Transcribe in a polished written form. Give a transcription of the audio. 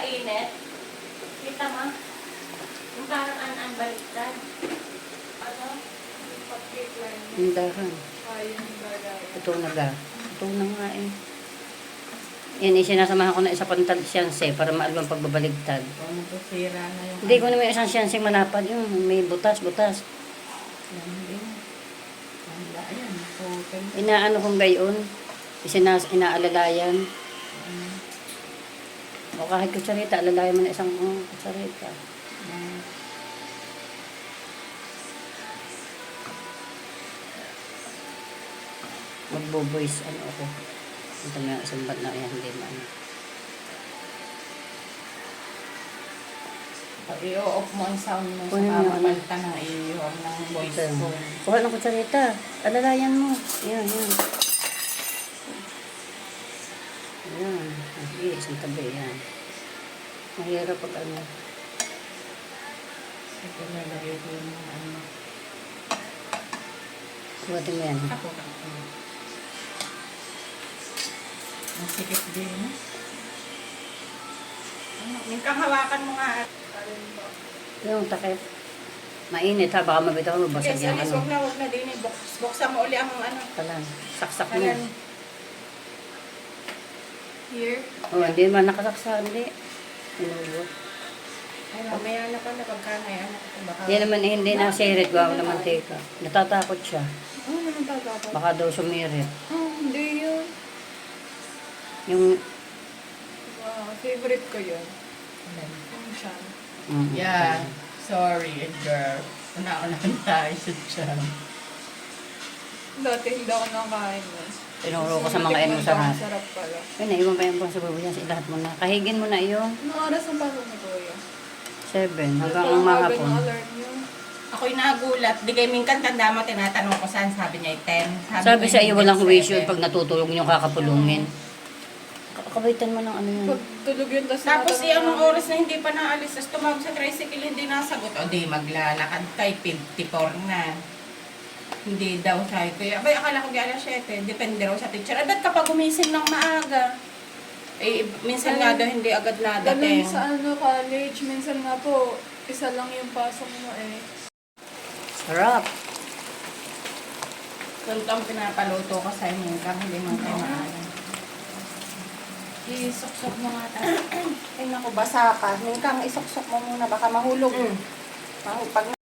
mainit. Kita mo? Yung parang an-baliktad. Ano? Yung cupcake line. Hindahan. Yung bagay. Ito na ga. Ito na nga eh. Yan, sinasamahan ko na isa pang siyanse para maalbang pagbabaligtad. Ano to, sira na yung... Hindi ko na may isang siyanseng malapad yun. May butas. Yan din. Wala yan. Open. Inaano kong gayon. Inaalalayan. O kahit kutsarita, alalayan mo na isang kutsarita. Magbo-voice ano ako. Ito may isang bat na yan, hindi man. I-off mo ang sound mo Kunin sa mo yung kapalta na i-on ng voice Ito. phone. Kuha ng kutsarita. Alalayan mo. Yan. Ayan. Sige, isang tabi. Yan. Mahirap pag ano. Ito lalagay ko yung ano. Kuhatin mo yan. Ako. Ang sikip din. Ano? Mingkang hawakan mo nga. Yung takip. Mainit ha. Baka mabitaw mo. Basag Yes, yung Alice, ano. wag na din. Buksan mo uli ang ano. Talan. Saksak mo. Ayan. Here. Oh, hindi man nakasaksa. Hindi. Inulot. Ay, mamaya na pala pagkanay. Ano ko baka... Yan naman eh, hindi na sirit. Gawa naman teka. Natatakot siya. Ano naman tatapos? Baka daw sumirit. Hindi yun. Yung... Wow, favorite ko yun. Alam. Yung siya. Yeah. Sorry, Edgar. Una-unahan tayo sa tiyan. Dati hindi ako nakain nun. Tinuro ko sa mga emo sa hat. Sarap pala. Ayun, naiwan pa yung pang sa bubuyan. Lahat mo na. Kahigin mo na yun. Anong oras ang pasok ni Kuya? 7. Hanggang ang mga po. alarm yun. Ako'y nagulat. Di kay Mingkan, tanda mo, tinatanong ko saan. Sabi niya ay 10. Sabi ko, sa iyo, hindi, walang 7. wish yun pag natutulog yung kakapulungin. Kabaitan mo ng ano yun. Pag tulog yun, Tapos anong oras na hindi pa naalis, tapos tumawag sa tricycle, hindi nasagot. O di, maglalakad kay 54 na. Hindi daw sabi ko. Abay, akala ko gala 7. Depende raw sa teacher. Ba't kapag gumising ng maaga? Eh, minsan nga daw hindi agad Ganun nadating. sa college, minsan nga po, isa lang yung pasok mo eh. Sarap. Ganito ang pinapaluto ko sa inyo. Hindi man kayo maaga. Isuksok mo nga tayo. Ay naku, basa ka. Mingkang isuksok mo muna. Baka mahulog. Pag